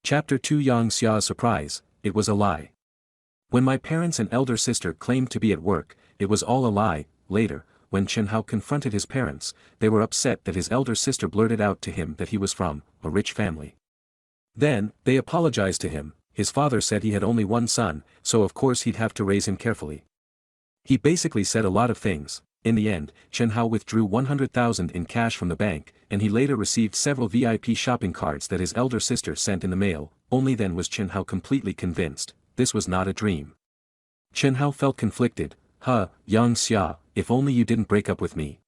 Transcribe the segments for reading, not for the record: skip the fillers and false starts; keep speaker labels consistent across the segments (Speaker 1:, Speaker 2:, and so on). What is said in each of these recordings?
Speaker 1: Chapter 2 Yang Xia's surprise, it was a lie. When my parents and elder sister claimed to be at work, it was all a lie. Later, when Chen Hao confronted his parents, they were upset that his elder sister blurted out to him that he was from a rich family. Then, they apologized to him. His father said he had only one son, so of course he'd have to raise him carefully. He basically said a lot of things. In the end, Chen Hao withdrew 100,000 in cash from the bank, and he later received several VIP shopping cards that his elder sister sent in the mail. Only then was Chen Hao completely convinced this was not a dream. Chen Hao felt conflicted. Yang Xia, if only you didn't break up with me.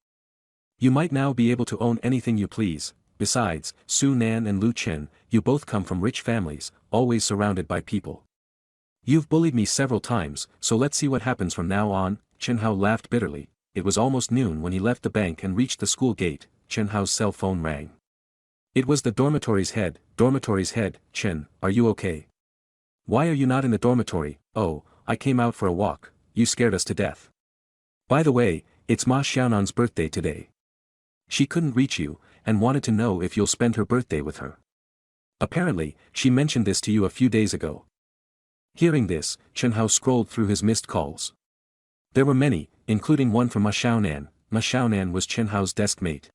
Speaker 1: You might now be able to own anything you please. Besides, Su Nan and Lu Chen, you both come from rich families, always surrounded by people. You've bullied me several times, so let's see what happens from now on. Chen Hao laughed bitterly. It was almost noon when he left the bank and reached the school gate. Chen Hao's cell phone rang. It was the dormitory's head. Chen, are you okay? Why are you not in the dormitory? Oh, I came out for a walk, you scared us to death. By the way, it's Ma Xiaonan's birthday today. She couldn't reach you, and wanted to know if you'll spend her birthday with her. Apparently, she mentioned this to you a few days ago. Hearing this, Chen Hao scrolled through his missed calls. There were many, including one from Ma Xiaonan. Ma Xiaonan was Chen Hao's desk mate.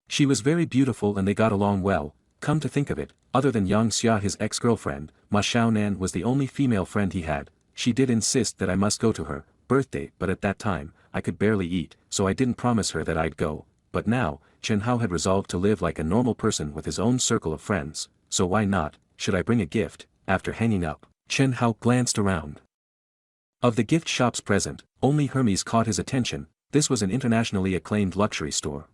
Speaker 1: She was very beautiful and they got along well. Come to think of it, other than Yang Xia, his ex-girlfriend, Ma Xiaonan was the only female friend he had. She did insist that I must go to her birthday, but at that time, I could barely eat, so I didn't promise her that I'd go. But now, Chen Hao had resolved to live like a normal person with his own circle of friends, so why not? Should I bring a gift? After hanging up, Chen Hao glanced around. Of the gift shops present, only Hermes caught his attention. This was an internationally acclaimed luxury store.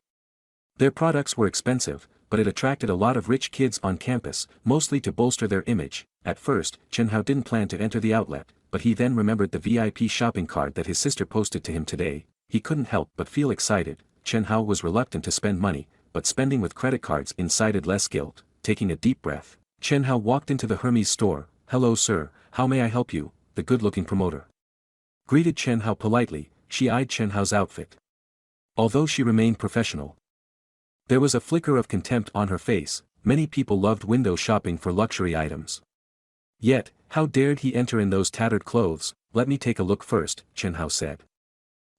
Speaker 1: Their products were expensive, but it attracted a lot of rich kids on campus, mostly to bolster their image. At first, Chen Hao didn't plan to enter the outlet, but he then remembered the VIP shopping card that his sister posted to him today. He couldn't help but feel excited. Chen Hao was reluctant to spend money, but spending with credit cards incited less guilt. Taking a deep breath, Chen Hao walked into the Hermes store. Hello sir, how may I help you? The good-looking promoter greeted Chen Hao politely. She eyed Chen Hao's outfit. Although she remained professional, there was a flicker of contempt on her face. Many people loved window shopping for luxury items. Yet, how dared he enter in those tattered clothes? Let me take a look first, Chen Hao said.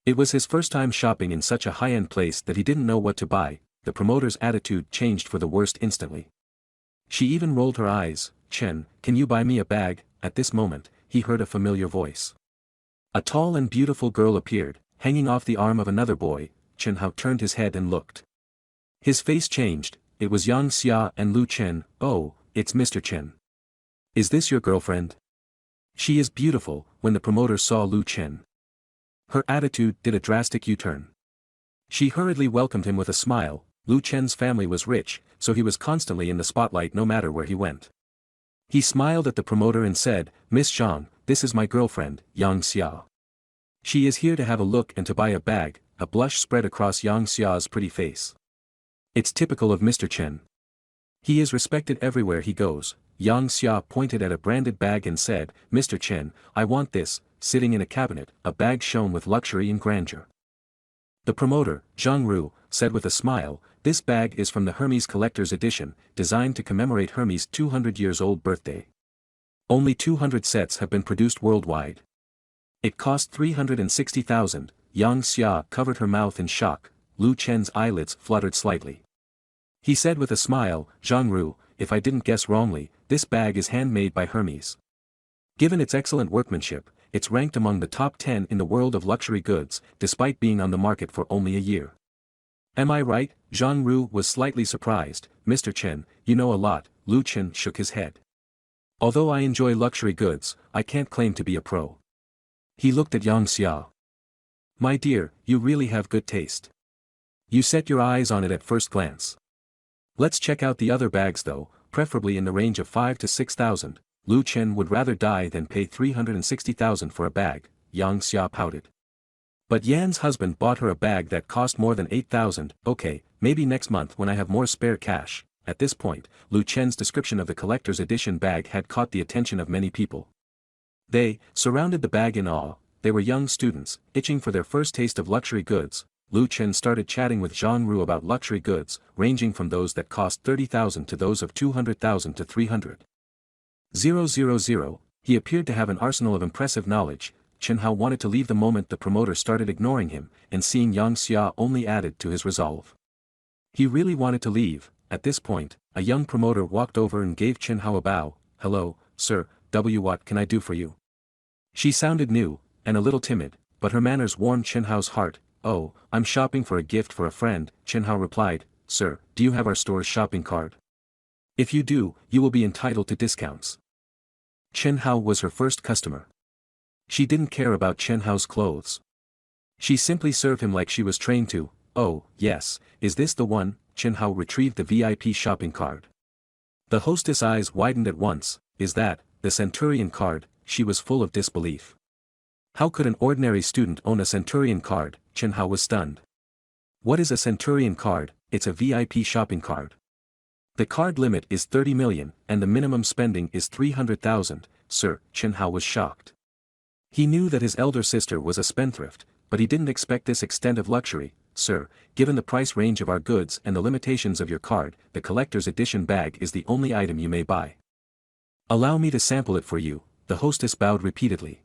Speaker 1: It was his first time shopping in such a high-end place that he didn't know what to buy. The promoter's attitude changed for the worst instantly. She even rolled her eyes. Chen, can you buy me a bag? At this moment, he heard a familiar voice. A tall and beautiful girl appeared, hanging off the arm of another boy. Chen Hao turned his head and looked. His face changed. It was Yang Xia and Lu Chen. Oh, it's Mr. Chen. Is this your girlfriend? She is beautiful. When the promoter saw Lu Chen, her attitude did a drastic U-turn. She hurriedly welcomed him with a smile. Lu Chen's family was rich, so he was constantly in the spotlight no matter where he went. He smiled at the promoter and said, Miss Zhang, this is my girlfriend, Yang Xia. She is here to have a look and to buy a bag. A blush spread across Yang Xia's pretty face. It's typical of Mr. Chen. He is respected everywhere he goes. Yang Xia pointed at a branded bag and said, Mr. Chen, I want this. Sitting in a cabinet, a bag shone with luxury and grandeur. The promoter, Zhang Ru, said with a smile, this bag is from the Hermes Collector's Edition, designed to commemorate Hermes' 200-years-old birthday. Only 200 sets have been produced worldwide. It cost 360,000. Yang Xia covered her mouth in shock. Lu Chen's eyelids fluttered slightly. He said with a smile, Zhang Ru, if I didn't guess wrongly, this bag is handmade by Hermes. Given its excellent workmanship, it's ranked among the top 10 in the world of luxury goods, despite being on the market for only a year. Am I right? Zhang Ru was slightly surprised. Mr. Chen, you know a lot. Lu Chen shook his head. Although I enjoy luxury goods, I can't claim to be a pro. He looked at Yang Xia. My dear, you really have good taste. You set your eyes on it at first glance. Let's check out the other bags though, preferably in the range of 5 to 6,000. Lu Chen would rather die than pay 360,000 for a bag. Yang Xia pouted. But Yan's husband bought her a bag that cost more than 8,000. Okay, maybe next month when I have more spare cash. At this point, Lu Chen's description of the collector's edition bag had caught the attention of many people. They surrounded the bag in awe. They were young students, itching for their first taste of luxury goods. Lu Chen started chatting with Zhang Ru about luxury goods, ranging from those that cost 30,000 to those of 200,000 to 300. 000, he appeared to have an arsenal of impressive knowledge. Chen Hao wanted to leave the moment the promoter started ignoring him, and seeing Yang Xia only added to his resolve. He really wanted to leave. At this point, a young promoter walked over and gave Chen Hao a bow. "Hello, sir, what can I do for you?" She sounded new, and a little timid, but her manners warmed Chen Hao's heart. "Oh, I'm shopping for a gift for a friend," Chen Hao replied. "Sir, do you have our store's shopping cart? If you do, you will be entitled to discounts." Chen Hao was her first customer. She didn't care about Chen Hao's clothes. She simply served him like she was trained to. "Oh, yes, is this the one?" Chen Hao retrieved the VIP shopping card. The hostess' eyes widened at once. "Is that the Centurion card?" She was full of disbelief. How could an ordinary student own a Centurion card? Chen Hao was stunned. "What is a Centurion card?" "It's a VIP shopping card. The card limit is 30 million, and the minimum spending is 300,000, sir." Chen Hao was shocked. He knew that his elder sister was a spendthrift, but he didn't expect this extent of luxury. "Sir, given the price range of our goods and the limitations of your card, the collector's edition bag is the only item you may buy." "Allow me to sample it for you," the hostess bowed repeatedly.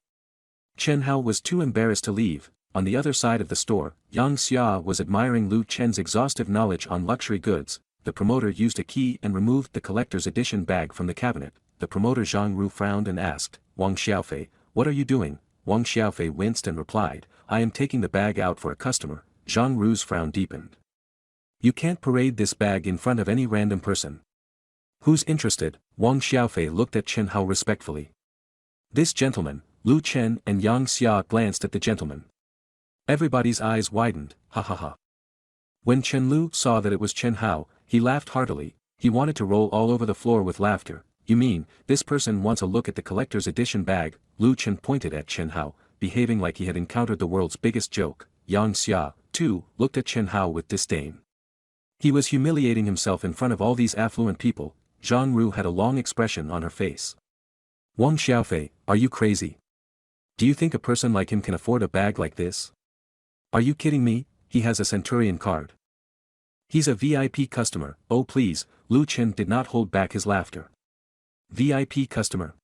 Speaker 1: Chen Hao was too embarrassed to leave. On the other side of the store, Yang Xia was admiring Lu Chen's exhaustive knowledge on luxury goods. The promoter used a key and removed the collector's edition bag from the cabinet. The promoter Zhang Ru frowned and asked, "Wang Xiaofei, what are you doing?" Wang Xiaofei winced and replied, "I am taking the bag out for a customer." Zhang Ru's frown deepened. "You can't parade this bag in front of any random person. Who's interested?" Wang Xiaofei looked at Chen Hao respectfully. "This gentleman." Lu Chen and Yang Xia glanced at the gentleman. Everybody's eyes widened. "Ha ha ha." When Chen Lu saw that it was Chen Hao, he laughed heartily. He wanted to roll all over the floor with laughter. "You mean, this person wants a look at the collector's edition bag?" Lu Chen pointed at Chen Hao, behaving like he had encountered the world's biggest joke. Yang Xia, too, looked at Chen Hao with disdain. He was humiliating himself in front of all these affluent people. Zhang Ru had a long expression on her face. "Wang Xiaofei, are you crazy? Do you think a person like him can afford a bag like this? Are you kidding me? He has a Centurion card. He's a VIP customer." "Oh please," Lu Chen did not hold back his laughter. "VIP customer?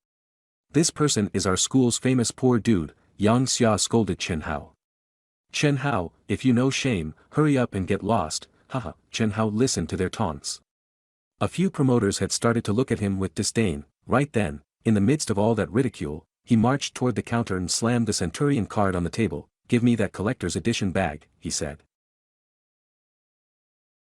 Speaker 1: This person is our school's famous poor dude," Yang Xia scolded Chen Hao. "Chen Hao, if you know shame, hurry up and get lost." Haha, Chen Hao listened to their taunts. A few promoters had started to look at him with disdain. Right then, in the midst of all that ridicule, he marched toward the counter and slammed the Centurion card on the table. "Give me that collector's edition bag," he said.